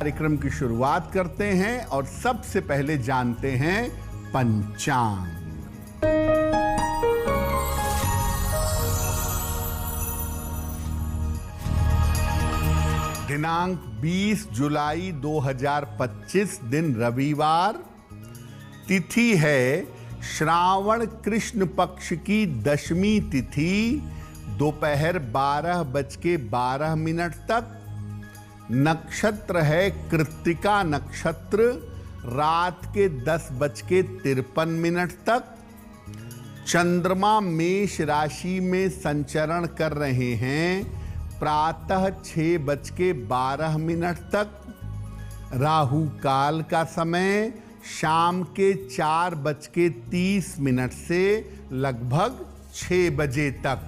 कार्यक्रम की शुरुआत करते हैं और सबसे पहले जानते हैं पंचांग। दिनांक 20 जुलाई 2025 दिन रविवार। तिथि है श्रावण कृष्ण पक्ष की दशमी तिथि, दोपहर 12:12 तक। नक्षत्र है कृत्तिका नक्षत्र, रात के 10:53 तक। चंद्रमा मेष राशि में संचरण कर रहे हैं, प्रातः 6:12 तक। राहु काल का समय शाम के 4:30 से लगभग 6 बजे तक।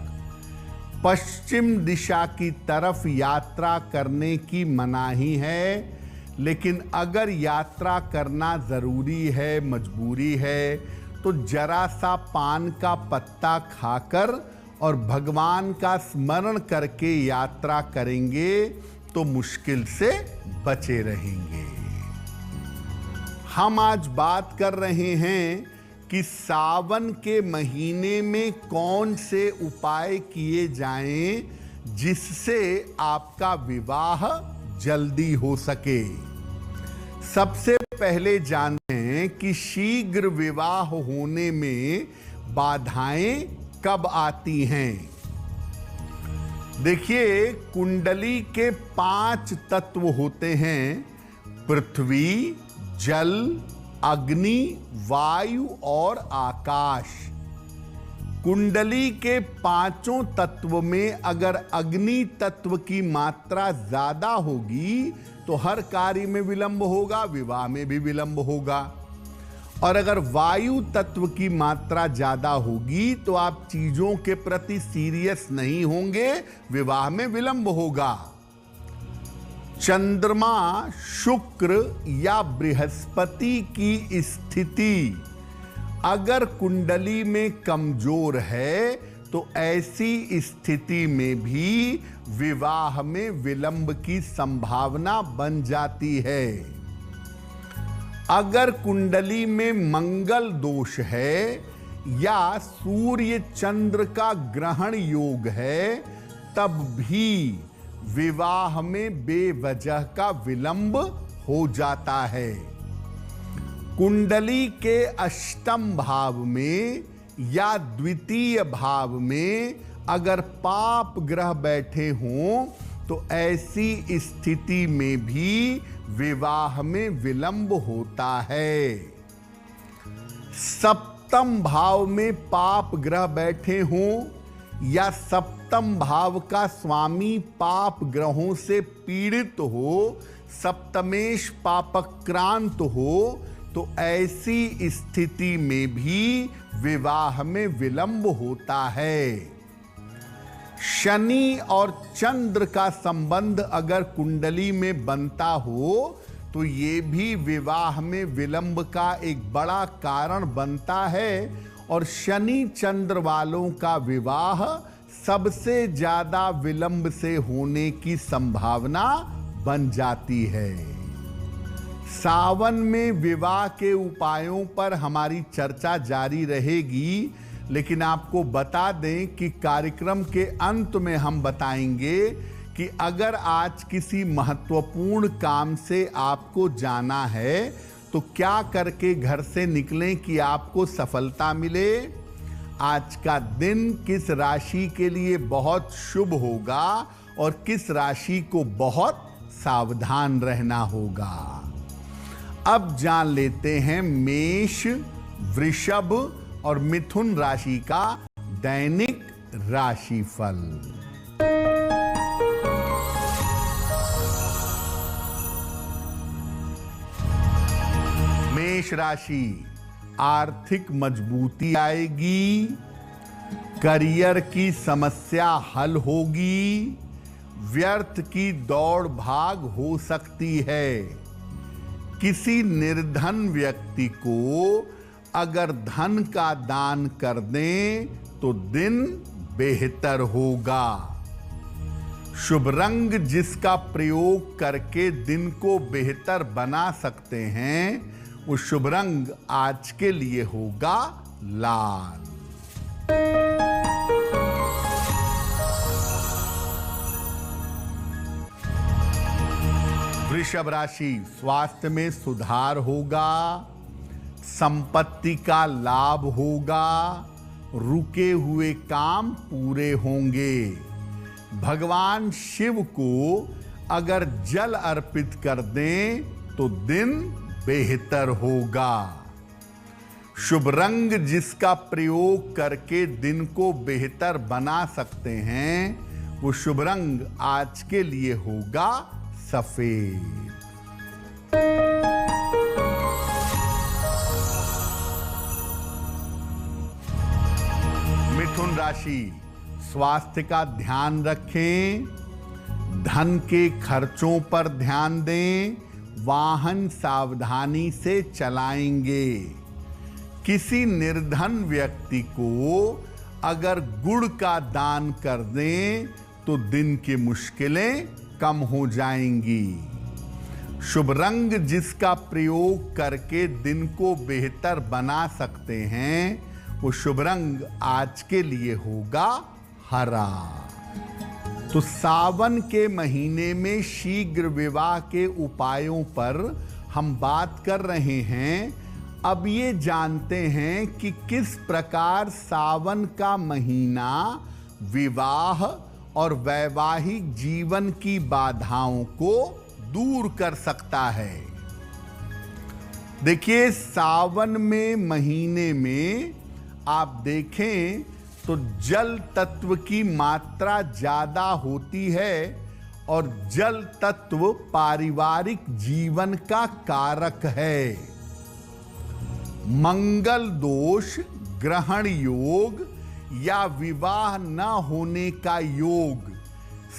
पश्चिम दिशा की तरफ यात्रा करने की मनाही है, लेकिन अगर यात्रा करना जरूरी है, मजबूरी है, तो जरा सा पान का पत्ता खाकर और भगवान का स्मरण करके यात्रा करेंगे तो मुश्किल से बचे रहेंगे। हम आज बात कर रहे हैं कि सावन के महीने में कौन से उपाय किए जाएं जिससे आपका विवाह जल्दी हो सके। सबसे पहले जानते हैं कि शीघ्र विवाह होने में बाधाएं कब आती हैं। देखिए, कुंडली के 5 तत्व होते हैं: पृथ्वी, जल, अग्नि, वायु और आकाश। कुंडली के 5 तत्व में अगर अग्नि तत्व की मात्रा ज्यादा होगी तो हर कार्य में विलंब होगा, विवाह में भी विलंब होगा। और अगर वायु तत्व की मात्रा ज्यादा होगी तो आप चीजों के प्रति सीरियस नहीं होंगे, विवाह में विलंब होगा। चंद्रमा, शुक्र या बृहस्पति की स्थिति अगर कुंडली में कमजोर है तो ऐसी स्थिति में भी विवाह में विलंब की संभावना बन जाती है। अगर कुंडली में मंगल दोष है या सूर्य चंद्र का ग्रहण योग है, तब भी विवाह में बेवजह का विलंब हो जाता है। कुंडली के अष्टम भाव में या द्वितीय भाव में अगर पाप ग्रह बैठे हों तो ऐसी स्थिति में भी विवाह में विलंब होता है। सप्तम भाव में पाप ग्रह बैठे हों या सप्तम भाव का स्वामी पाप ग्रहों से पीड़ित हो, सप्तमेश पापक्रांत हो, तो ऐसी स्थिति में भी विवाह में विलंब होता है। शनि और चंद्र का संबंध अगर कुंडली में बनता हो तो ये भी विवाह में विलंब का एक बड़ा कारण बनता है। और शनि चंद्र वालों का विवाह सबसे ज्यादा विलंब से होने की संभावना बन जाती है। सावन में विवाह के उपायों पर हमारी चर्चा जारी रहेगी, लेकिन आपको बता दें कि कार्यक्रम के अंत में हम बताएंगे कि अगर आज किसी महत्वपूर्ण काम से आपको जाना है तो क्या करके घर से निकलें कि आपको सफलता मिले। आज का दिन किस राशि के लिए बहुत शुभ होगा और किस राशि को बहुत सावधान रहना होगा। अब जान लेते हैं मेष, वृषभ और मिथुन राशि का दैनिक राशिफल। मेष राशि, आर्थिक मजबूती आएगी, करियर की समस्या हल होगी, व्यर्थ की दौड़ भाग हो सकती है। किसी निर्धन व्यक्ति को अगर धन का दान कर दें तो दिन बेहतर होगा। शुभ रंग जिसका प्रयोग करके दिन को बेहतर बना सकते हैं, वो शुभ रंग आज के लिए होगा लाल। वृषभ राशि, स्वास्थ्य में सुधार होगा, संपत्ति का लाभ होगा, रुके हुए काम पूरे होंगे। भगवान शिव को अगर जल अर्पित कर दें तो दिन बेहतर होगा। शुभ रंग जिसका प्रयोग करके दिन को बेहतर बना सकते हैं, वो शुभ रंग आज के लिए होगा सफेद। मिथुन राशि, स्वास्थ्य का ध्यान रखें, धन के खर्चों पर ध्यान दें, वाहन सावधानी से चलाएंगे। किसी निर्धन व्यक्ति को अगर गुड़ का दान कर दें तो दिन की मुश्किलें कम हो जाएंगी। शुभ रंग जिसका प्रयोग करके दिन को बेहतर बना सकते हैं, वो शुभ रंग आज के लिए होगा हरा। तो सावन के महीने में शीघ्र विवाह के उपायों पर हम बात कर रहे हैं। अब ये जानते हैं कि किस प्रकार सावन का महीना विवाह और वैवाहिक जीवन की बाधाओं को दूर कर सकता है। देखिए, सावन में महीने में आप देखें तो जल तत्व की मात्रा ज्यादा होती है और जल तत्व पारिवारिक जीवन का कारक है। मंगल दोष, ग्रहण योग या विवाह न होने का योग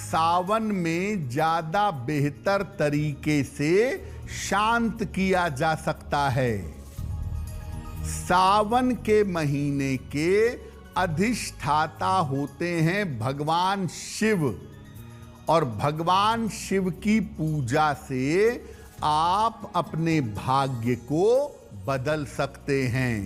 सावन में ज्यादा बेहतर तरीके से शांत किया जा सकता है। सावन के महीने के अधिष्ठाता होते हैं भगवान शिव, और भगवान शिव की पूजा से आप अपने भाग्य को बदल सकते हैं।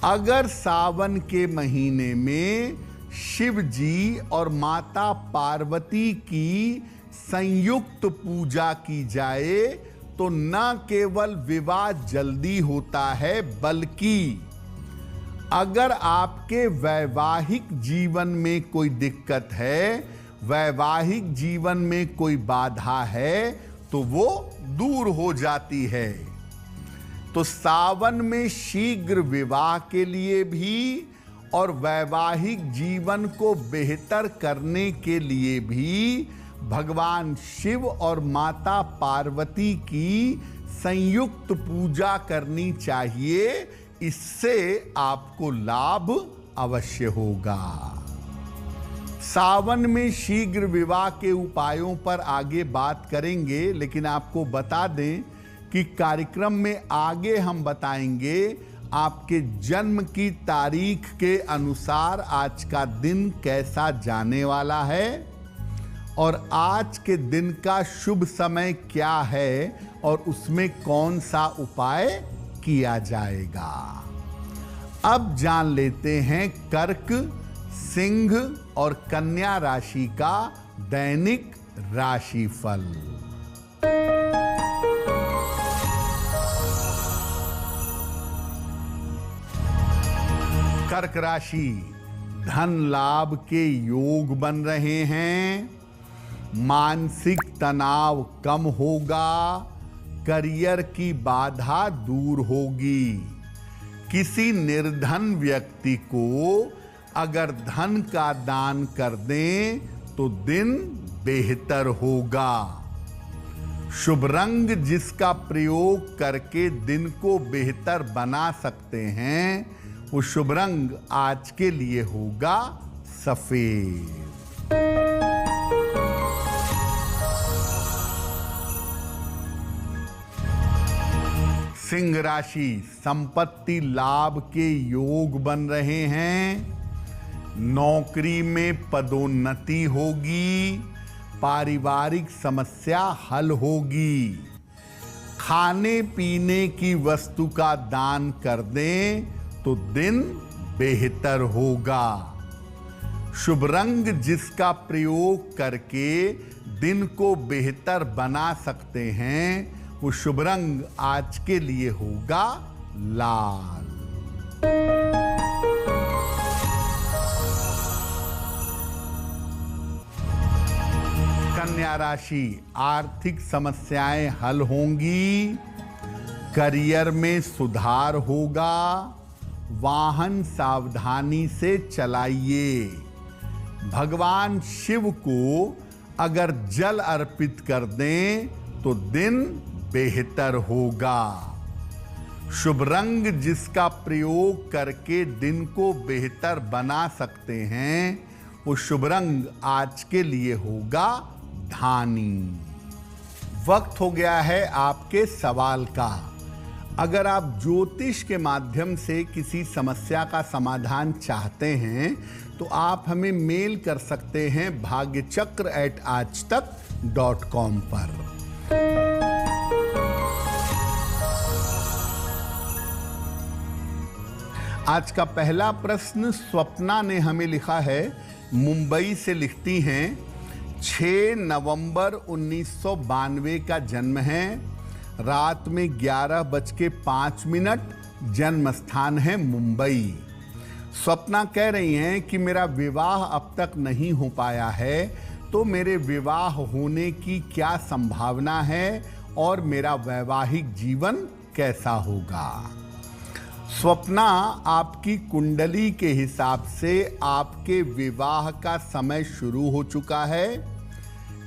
अगर सावन के महीने में शिव जी और माता पार्वती की संयुक्त पूजा की जाए तो न केवल विवाह जल्दी होता है, बल्कि अगर आपके वैवाहिक जीवन में कोई दिक्कत है, वैवाहिक जीवन में कोई बाधा है, तो वो दूर हो जाती है। तो सावन में शीघ्र विवाह के लिए भी और वैवाहिक जीवन को बेहतर करने के लिए भी भगवान शिव और माता पार्वती की संयुक्त पूजा करनी चाहिए। इससे आपको लाभ अवश्य होगा। सावन में शीघ्र विवाह के उपायों पर आगे बात करेंगे, लेकिन आपको बता दें कि कार्यक्रम में आगे हम बताएंगे आपके जन्म की तारीख के अनुसार आज का दिन कैसा जाने वाला है और आज के दिन का शुभ समय क्या है और उसमें कौन सा उपाय किया जाएगा। अब जान लेते हैं कर्क, सिंह और कन्या राशि का दैनिक राशिफल। कर्क राशि, धन लाभ के योग बन रहे हैं, मानसिक तनाव कम होगा, करियर की बाधा दूर होगी। किसी निर्धन व्यक्ति को अगर धन का दान कर दें तो दिन बेहतर होगा। शुभ रंग जिसका प्रयोग करके दिन को बेहतर बना सकते हैं, वो शुभ रंग आज के लिए होगा सफेद। सिंह राशि, संपत्ति लाभ के योग बन रहे हैं, नौकरी में पदोन्नति होगी, पारिवारिक समस्या हल होगी। खाने पीने की वस्तु का दान कर दें तो दिन बेहतर होगा। शुभ रंग जिसका प्रयोग करके दिन को बेहतर बना सकते हैं, वो शुभ रंग आज के लिए होगा लाल। कन्या राशि, आर्थिक समस्याएं हल होंगी, करियर में सुधार होगा, वाहन सावधानी से चलाइए। भगवान शिव को अगर जल अर्पित कर दें तो दिन बेहतर होगा। शुभ रंग जिसका प्रयोग करके दिन को बेहतर बना सकते हैं, वो शुभ रंग आज के लिए होगा धानी। वक्त हो गया है आपके सवाल का। अगर आप ज्योतिष के माध्यम से किसी समस्या का समाधान चाहते हैं तो आप हमें मेल कर सकते हैं bhagyachakra@aajtak.com पर। आज का पहला प्रश्न स्वप्ना ने हमें लिखा है, मुंबई से लिखती हैं। 6 नवंबर 1992 का जन्म है, रात में 11:05, जन्म स्थान है मुंबई। स्वप्ना कह रही हैं कि मेरा विवाह अब तक नहीं हो पाया है, तो मेरे विवाह होने की क्या संभावना है और मेरा वैवाहिक जीवन कैसा होगा। स्वप्ना, आपकी कुंडली के हिसाब से आपके विवाह का समय शुरू हो चुका है।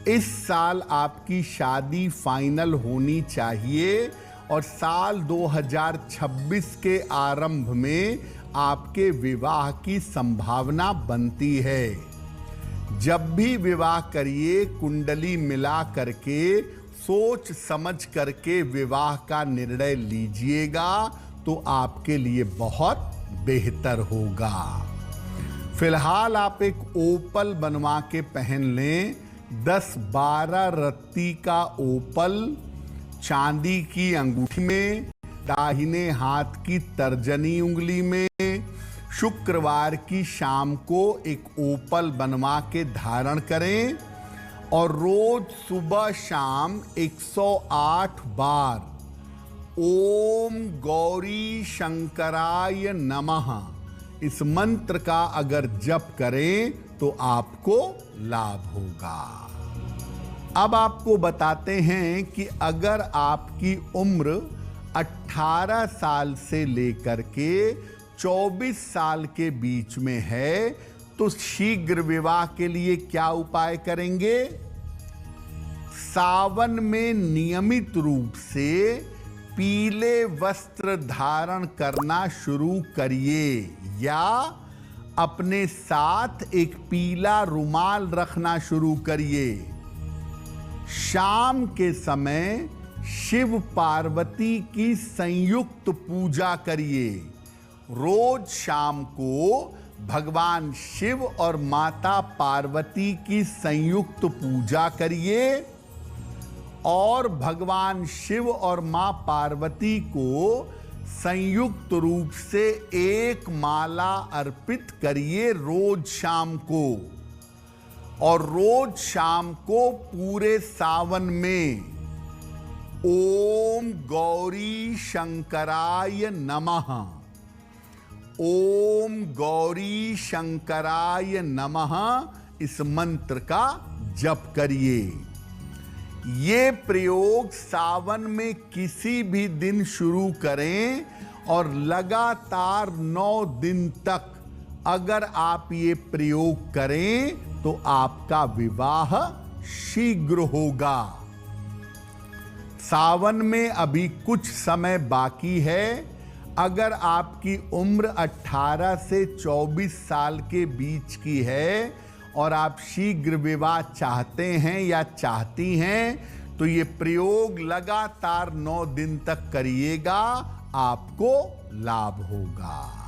इस साल आपकी शादी फाइनल होनी चाहिए और साल 2026 के आरंभ में आपके विवाह की संभावना बनती है। जब भी विवाह करिए, कुंडली मिला करके सोच समझ करके विवाह का निर्णय लीजिएगा तो आपके लिए बहुत बेहतर होगा। फिलहाल आप एक ओपल बनवा के पहन लें। 10-12 रत्ती का ओपल चांदी की अंगूठी में, दाहिने हाथ की तर्जनी उंगली में, शुक्रवार की शाम को एक ओपल बनवा के धारण करें और रोज सुबह शाम 108 बार ओम गौरी शंकराय नमः इस मंत्र का अगर जप करें तो आपको लाभ होगा। अब आपको बताते हैं कि अगर आपकी उम्र 18 साल से लेकर के 24 साल के बीच में है तो शीघ्र विवाह के लिए क्या उपाय करेंगे। सावन में नियमित रूप से पीले वस्त्र धारण करना शुरू करिए या अपने साथ एक पीला रुमाल रखना शुरू करिए। शाम के समय शिव पार्वती की संयुक्त पूजा करिए। रोज शाम को भगवान शिव और माता पार्वती की संयुक्त पूजा करिए और भगवान शिव और मां पार्वती को संयुक्त रूप से एक माला अर्पित करिए रोज शाम को। और रोज शाम को पूरे सावन में ओम गौरी शंकराय नमः, ओम गौरी शंकराय नमः इस मंत्र का जप करिए। ये प्रयोग सावन में किसी भी दिन शुरू करें और लगातार 9 दिन तक अगर आप ये प्रयोग करें तो आपका विवाह शीघ्र होगा। सावन में अभी कुछ समय बाकी है। अगर आपकी उम्र 18 से 24 साल के बीच की है और आप शीघ्र विवाह चाहते हैं या चाहती हैं तो ये प्रयोग लगातार 9 दिन तक करिएगा, आपको लाभ होगा।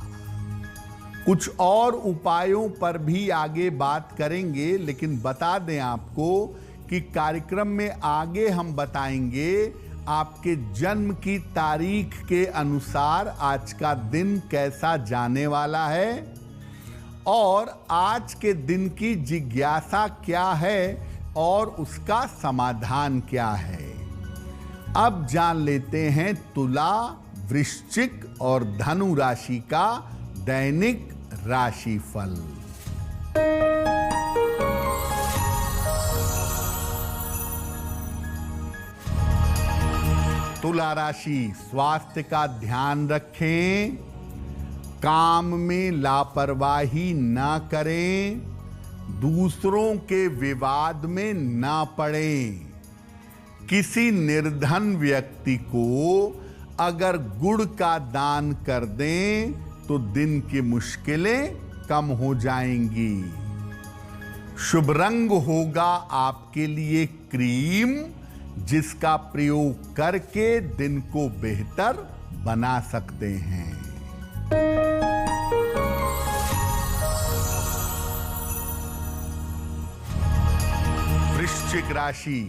कुछ और उपायों पर भी आगे बात करेंगे, लेकिन बता दें आपको कि कार्यक्रम में आगे हम बताएंगे आपके जन्म की तारीख के अनुसार आज का दिन कैसा जाने वाला है और आज के दिन की जिज्ञासा क्या है और उसका समाधान क्या है। अब जान लेते हैं तुला, वृश्चिक और धनु राशि का दैनिक राशिफल। तुला राशि, स्वास्थ्य का ध्यान रखें, काम में लापरवाही ना करें, दूसरों के विवाद में ना पड़ें। किसी निर्धन व्यक्ति को अगर गुड़ का दान कर दें तो दिन की मुश्किलें कम हो जाएंगी। शुभ रंग होगा आपके लिए क्रीम, जिसका प्रयोग करके दिन को बेहतर बना सकते हैं। वृश्चिक राशि,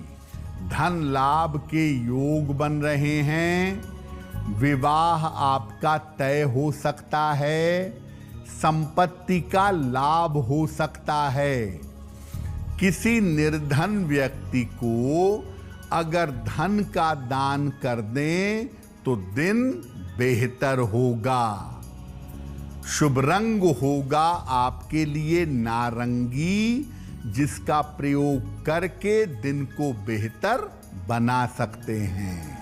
धन लाभ के योग बन रहे हैं, विवाह आपका तय हो सकता है, संपत्ति का लाभ हो सकता है। किसी निर्धन व्यक्ति को अगर धन का दान कर दें तो दिन बेहतर होगा। शुभ रंग होगा आपके लिए नारंगी, जिसका प्रयोग करके दिन को बेहतर बना सकते हैं।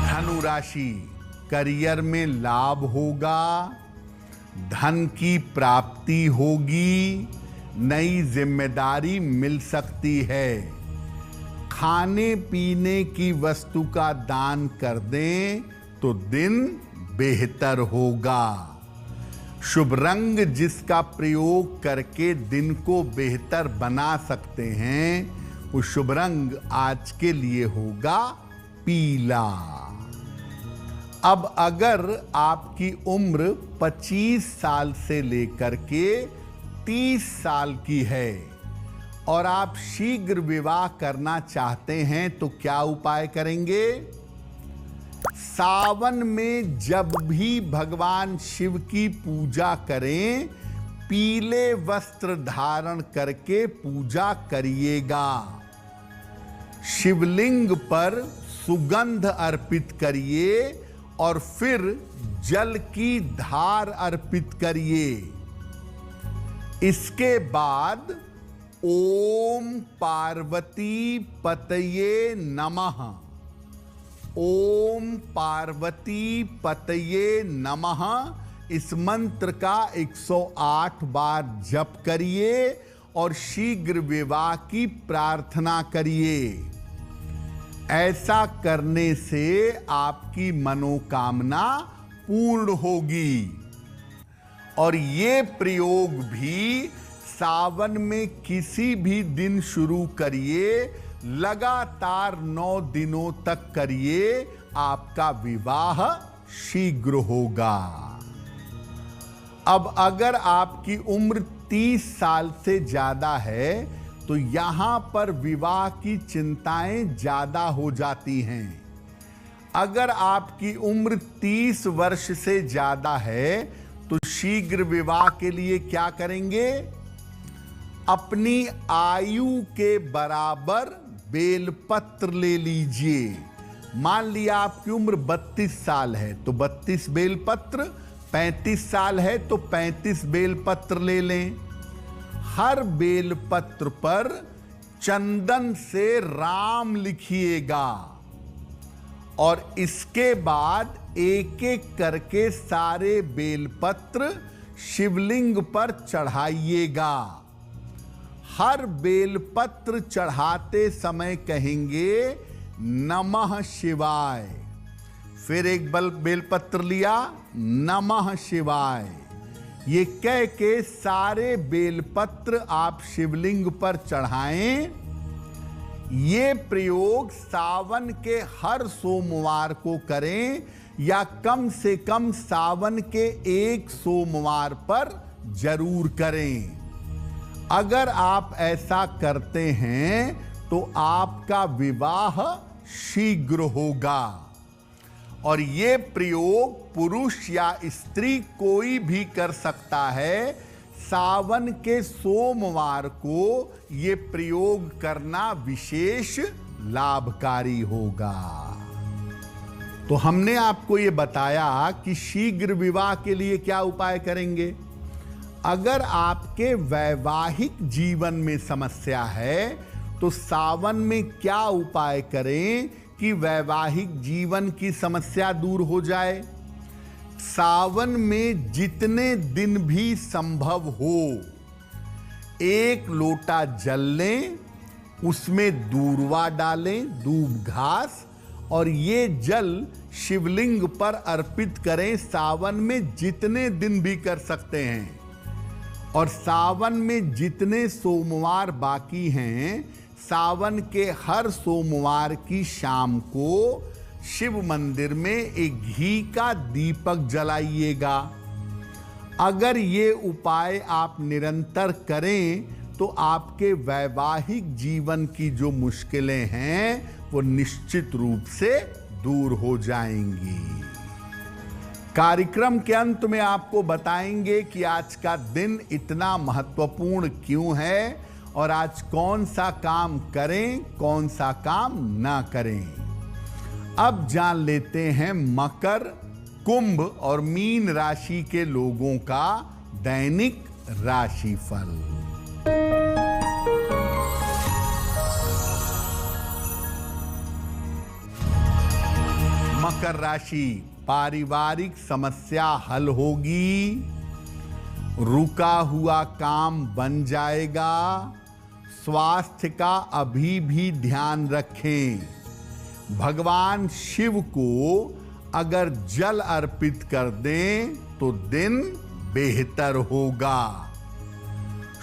धनु राशि, करियर में लाभ होगा, धन की प्राप्ति होगी, नई जिम्मेदारी मिल सकती है। खाने पीने की वस्तु का दान कर दें तो दिन बेहतर होगा। शुभ रंग जिसका प्रयोग करके दिन को बेहतर बना सकते हैं, वो शुभ रंग आज के लिए होगा पीला। अब अगर आपकी उम्र 25 साल से लेकर के 30 साल की है और आप शीघ्र विवाह करना चाहते हैं तो क्या उपाय करेंगे? सावन में जब भी भगवान शिव की पूजा करें, पीले वस्त्र धारण करके पूजा करिएगा। शिवलिंग पर सुगंध अर्पित करिए और फिर जल की धार अर्पित करिए। इसके बाद ओम पार्वती पतये नमः, ओम पार्वती पतये नमः, इस मंत्र का 108 बार जप करिए और शीघ्र विवाह की प्रार्थना करिए। ऐसा करने से आपकी मनोकामना पूर्ण होगी। और ये प्रयोग भी सावन में किसी भी दिन शुरू करिए, लगातार 9 दिनों तक करिए, आपका विवाह शीघ्र होगा। अब अगर आपकी उम्र 30 साल से ज्यादा है तो यहां पर विवाह की चिंताएं ज्यादा हो जाती हैं। अगर आपकी उम्र 30 वर्ष से ज्यादा है तो शीघ्र विवाह के लिए क्या करेंगे? अपनी आयु के बराबर बेलपत्र ले लीजिए। मान लिया आपकी उम्र 32 साल है तो 32 बेलपत्र, 35 साल है तो 35 बेलपत्र ले लें। हर बेलपत्र पर चंदन से राम लिखिएगा और इसके बाद एक एक करके सारे बेलपत्र शिवलिंग पर चढ़ाइएगा। हर बेलपत्र चढ़ाते समय कहेंगे नमः शिवाय। फिर एक बेलपत्र लिया, नमः शिवाय। ये कह के सारे बेलपत्र आप शिवलिंग पर चढ़ाएं। ये प्रयोग सावन के हर सोमवार को करें या कम से कम सावन के एक सोमवार पर जरूर करें। अगर आप ऐसा करते हैं तो आपका विवाह शीघ्र होगा। और ये प्रयोग पुरुष या स्त्री कोई भी कर सकता है। सावन के सोमवार को ये प्रयोग करना विशेष लाभकारी होगा। तो हमने आपको ये बताया कि शीघ्र विवाह के लिए क्या उपाय करेंगे। अगर आपके वैवाहिक जीवन में समस्या है तो सावन में क्या उपाय करें कि वैवाहिक जीवन की समस्या दूर हो जाए। सावन में जितने दिन भी संभव हो 1 लोटा जल लें, उसमें दूर्वा डालें, दूब घास, और ये जल शिवलिंग पर अर्पित करें। सावन में जितने दिन भी कर सकते हैं। और सावन में जितने सोमवार बाकी हैं, सावन के हर सोमवार की शाम को शिव मंदिर में एक घी का दीपक जलाइएगा। अगर ये उपाय आप निरंतर करें तो आपके वैवाहिक जीवन की जो मुश्किलें हैं वो निश्चित रूप से दूर हो जाएंगी। कार्यक्रम के अंत में आपको बताएंगे कि आज का दिन इतना महत्वपूर्ण क्यों है और आज कौन सा काम करें, कौन सा काम ना करें। अब जान लेते हैं मकर, कुंभ और मीन राशि के लोगों का दैनिक राशिफल। मकर राशि, पारिवारिक समस्या हल होगी, रुका हुआ काम बन जाएगा। स्वास्थ्य का अभी भी ध्यान रखें। भगवान शिव को अगर जल अर्पित कर दें तो दिन बेहतर होगा।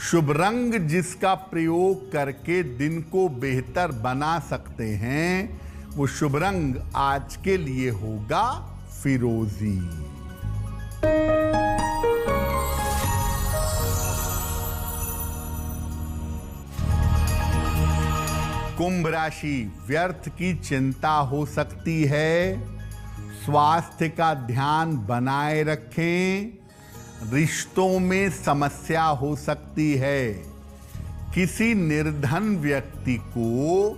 शुभ रंग जिसका प्रयोग करके दिन को बेहतर बना सकते हैं वो शुभ रंग आज के लिए होगा फिरोजी। कुंभ राशि, व्यर्थ की चिंता हो सकती है। स्वास्थ्य का ध्यान बनाए रखें। रिश्तों में समस्या हो सकती है। किसी निर्धन व्यक्ति को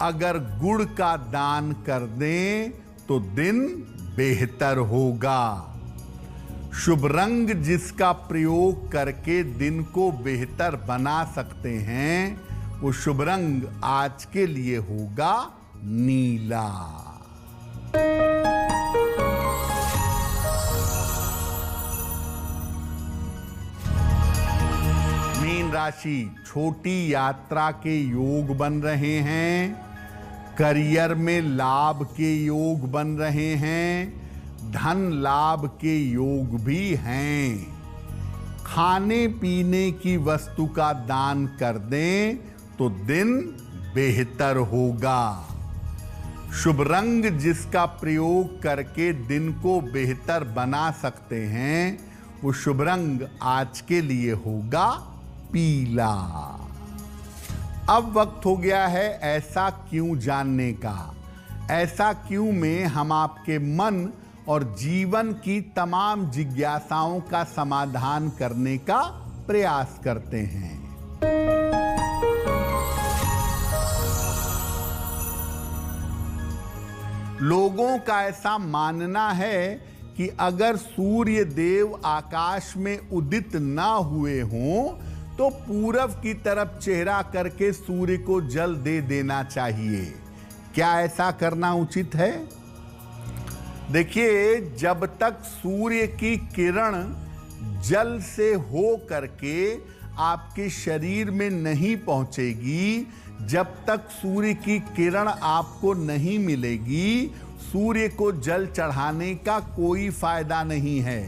अगर गुड़ का दान कर दें तो दिन बेहतर होगा। शुभ रंग जिसका प्रयोग करके दिन को बेहतर बना सकते हैं वो शुभ रंग आज के लिए होगा नीला। मीन राशि, छोटी यात्रा के योग बन रहे हैं। करियर में लाभ के योग बन रहे हैं। धन लाभ के योग भी हैं। खाने पीने की वस्तु का दान कर दें तो दिन बेहतर होगा। शुभ रंग जिसका प्रयोग करके दिन को बेहतर बना सकते हैं वो शुभ रंग आज के लिए होगा पीला। अब वक्त हो गया है ऐसा क्यों जानने का। ऐसा क्यों में हम आपके मन और जीवन की तमाम जिज्ञासाओं का समाधान करने का प्रयास करते हैं। लोगों का ऐसा मानना है कि अगर सूर्य देव आकाश में उदित ना हुए हों तो पूरब की तरफ चेहरा करके सूर्य को जल दे देना चाहिए। क्या ऐसा करना उचित है? देखिए, जब तक सूर्य की किरण जल से हो करके आपके शरीर में नहीं पहुंचेगी, जब तक सूर्य की किरण आपको नहीं मिलेगी, सूर्य को जल चढ़ाने का कोई फायदा नहीं है।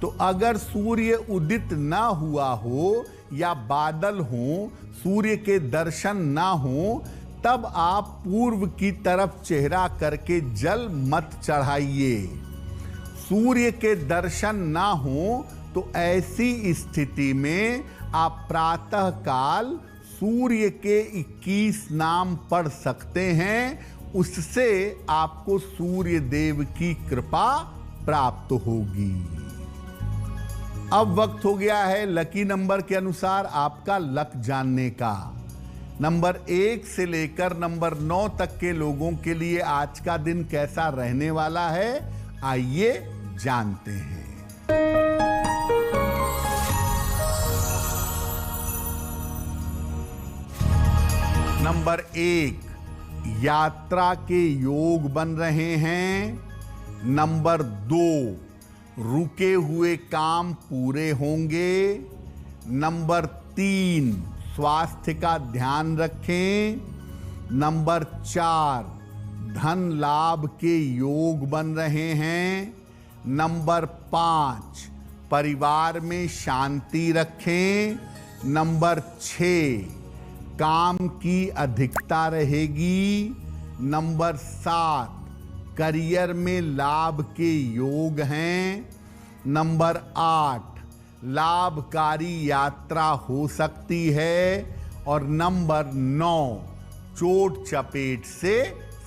तो अगर सूर्य उदित ना हुआ हो या बादल हो, सूर्य के दर्शन ना हो, तब आप पूर्व की तरफ चेहरा करके जल मत चढ़ाइए। सूर्य के दर्शन ना हो तो ऐसी स्थिति में आप प्रातः काल सूर्य के 21 नाम पढ़ सकते हैं, उससे आपको सूर्य देव की कृपा प्राप्त होगी। अब वक्त हो गया है लकी नंबर के अनुसार आपका लक जानने का। नंबर 1 से लेकर नंबर 9 तक के लोगों के लिए आज का दिन कैसा रहने वाला है, आइए जानते हैं। नंबर 1, यात्रा के योग बन रहे हैं। नंबर 2, रुके हुए काम पूरे होंगे। नंबर 3, स्वास्थ्य का ध्यान रखें। नंबर 4, धन लाभ के योग बन रहे हैं। नंबर 5, परिवार में शांति रखें। नंबर 6, काम की अधिकता रहेगी। नंबर 7, करियर में लाभ के योग हैं। नंबर 8, लाभकारी यात्रा हो सकती है। और नंबर 9, चोट चपेट से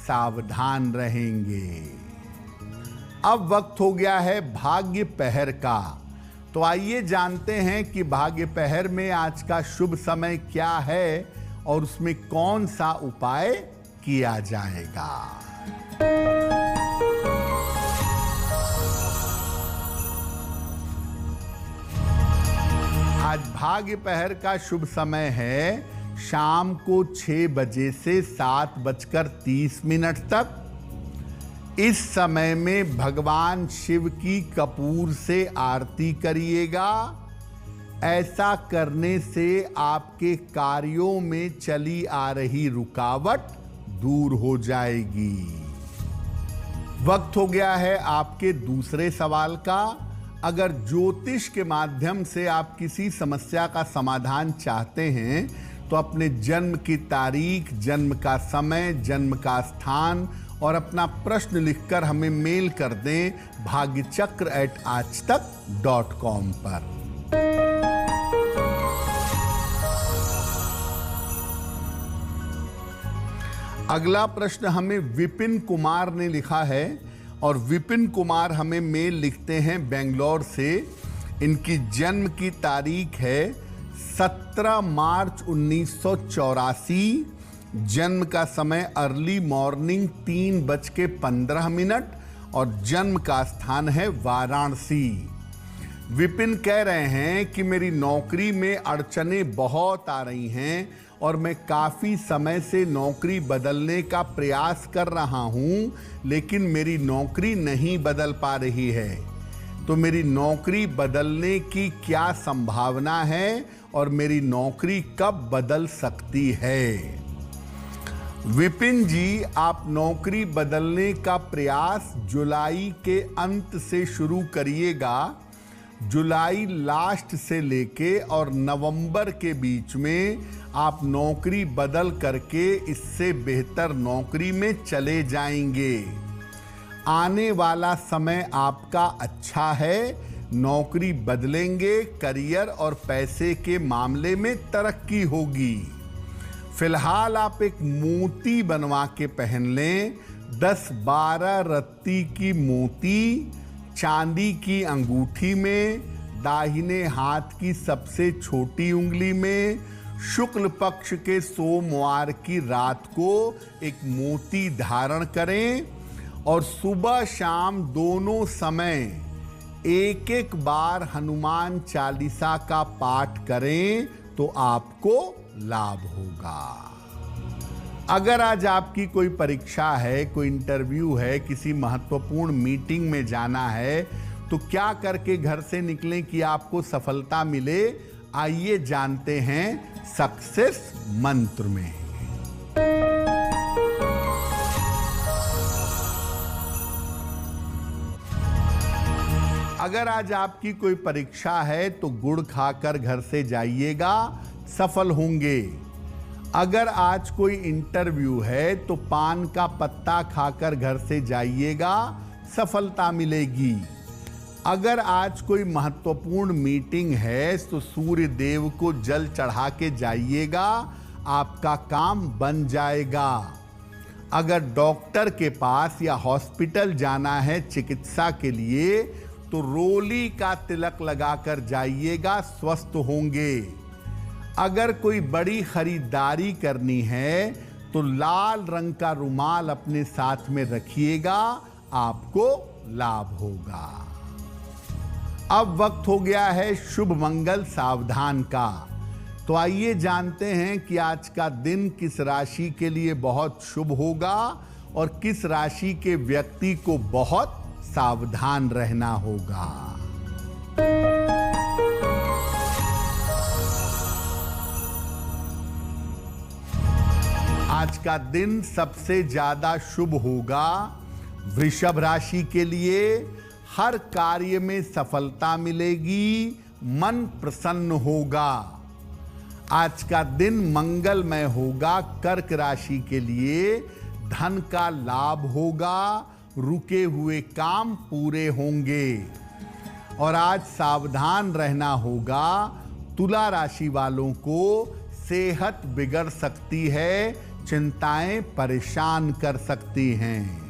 सावधान रहेंगे। अब वक्त हो गया है भाग्य पहर का, तो आइए जानते हैं कि भाग्य पहर में आज का शुभ समय क्या है और उसमें कौन सा उपाय किया जाएगा। आज भाग्य पहर का शुभ समय है शाम को 6 बजे से 7:30 तक। इस समय में भगवान शिव की कपूर से आरती करिएगा। ऐसा करने से आपके कार्यों में चली आ रही रुकावट दूर हो जाएगी। वक्त हो गया है आपके दूसरे सवाल का। अगर ज्योतिष के माध्यम से आप किसी समस्या का समाधान चाहते हैं तो अपने जन्म की तारीख, जन्म का समय, जन्म का स्थान और अपना प्रश्न लिखकर हमें मेल कर दें bhagyachakra@aajtak.com पर। अगला प्रश्न हमें विपिन कुमार ने लिखा है और विपिन कुमार हमें मेल लिखते हैं बेंगलोर से। इनकी जन्म की तारीख है 17 मार्च 1984। जन्म का समय अर्ली मॉर्निंग 3:15 और जन्म का स्थान है वाराणसी। विपिन कह रहे हैं कि मेरी नौकरी में अड़चनें बहुत आ रही हैं और मैं काफ़ी समय से नौकरी बदलने का प्रयास कर रहा हूं, लेकिन मेरी नौकरी नहीं बदल पा रही है। तो मेरी नौकरी बदलने की क्या संभावना है और मेरी नौकरी कब बदल सकती है? विपिन जी, आप नौकरी बदलने का प्रयास जुलाई के अंत से शुरू करिएगा। जुलाई लास्ट से लेके और नवंबर के बीच में आप नौकरी बदल करके इससे बेहतर नौकरी में चले जाएंगे। आने वाला समय आपका अच्छा है। नौकरी बदलेंगे, करियर और पैसे के मामले में तरक्की होगी। फिलहाल आप एक मोती बनवा के पहन लें। 10-12 रत्ती की मोती चांदी की अंगूठी में, दाहिने हाथ की सबसे छोटी उंगली में, शुक्ल पक्ष के सोमवार की रात को एक मोती धारण करें और सुबह शाम दोनों समय एक बार हनुमान चालीसा का पाठ करें तो आपको लाभ होगा। अगर आज आपकी कोई परीक्षा है, कोई इंटरव्यू है, किसी महत्वपूर्ण मीटिंग में जाना है, तो क्या करके घर से निकलें कि आपको सफलता मिले? आइए जानते हैं सक्सेस मंत्र में। अगर आज आपकी कोई परीक्षा है तो गुड़ खाकर घर से जाइएगा, सफल होंगे। अगर आज कोई इंटरव्यू है तो पान का पत्ता खाकर घर से जाइएगा, सफलता मिलेगी। अगर आज कोई महत्वपूर्ण मीटिंग है तो सूर्य देव को जल चढ़ा के जाइएगा, आपका काम बन जाएगा। अगर डॉक्टर के पास या हॉस्पिटल जाना है चिकित्सा के लिए तो रोली का तिलक लगाकर जाइएगा, स्वस्थ होंगे। अगर कोई बड़ी खरीदारी करनी है तो लाल रंग का रुमाल अपने साथ में रखिएगा, आपको लाभ होगा। अब वक्त हो गया है शुभ मंगल सावधान का। तो आइए जानते हैं कि आज का दिन किस राशि के लिए बहुत शुभ होगा और किस राशि के व्यक्ति को बहुत सावधान रहना होगा। आज का दिन सबसे ज्यादा शुभ होगा वृषभ राशि के लिए। हर कार्य में सफलता मिलेगी, मन प्रसन्न होगा। आज का दिन मंगलमय होगा कर्क राशि के लिए। धन का लाभ होगा, रुके हुए काम पूरे होंगे। और आज सावधान रहना होगा, तुला राशि वालों को सेहत बिगड़ सकती है, चिंताएं परेशान कर सकती हैं।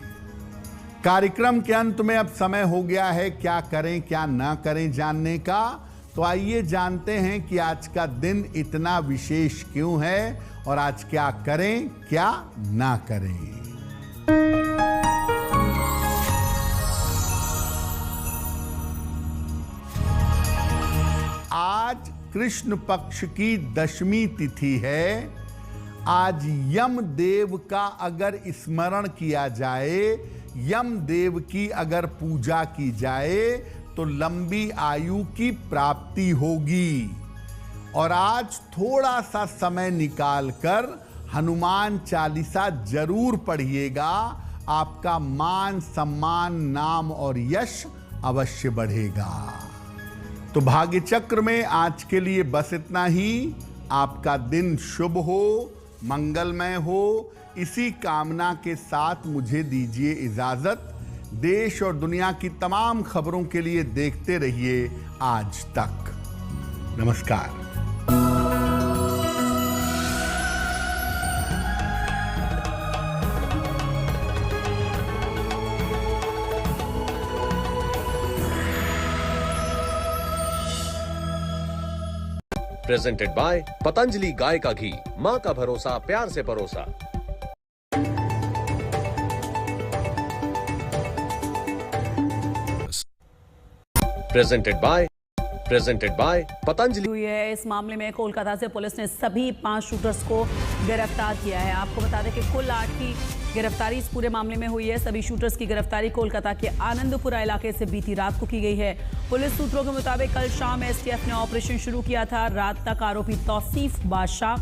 कार्यक्रम के अंत में अब समय हो गया है क्या करें क्या ना करें जानने का। तो आइए जानते हैं कि आज का दिन इतना विशेष क्यों है और आज क्या करें क्या ना करें। आज कृष्ण पक्ष की दशमी तिथि है। आज यम देव का अगर स्मरण किया जाए, यम देव की अगर पूजा की जाए तो लंबी आयु की प्राप्ति होगी। और आज थोड़ा सा समय निकालकर हनुमान चालीसा जरूर पढ़िएगा, आपका मान सम्मान नाम और यश अवश्य बढ़ेगा। तो भाग्य चक्र में आज के लिए बस इतना ही। आपका दिन शुभ हो, मंगलमय हो, इसी कामना के साथ मुझे दीजिए इजाजत। देश और दुनिया की तमाम खबरों के लिए देखते रहिए आज तक। नमस्कार। प्रेजेंटेड बाय पतंजलि गाय का घी, मां का भरोसा, प्यार से परोसा। प्रेजेंटेड बाय पतंजलि हुई है। इस मामले में कोलकाता से पुलिस ने सभी 5 शूटर्स को गिरफ्तार किया है। आपको बता दें कि कुल 8 की गिरफ्तारी इस पूरे मामले में हुई है। सभी शूटर्स की गिरफ्तारी कोलकाता के आनंदपुरा इलाके से बीती रात को की गई है। पुलिस सूत्रों के मुताबिक कल शाम एसटीएफ ने ऑपरेशन शुरू किया था। रात तक आरोपी तौसीफ बादशाह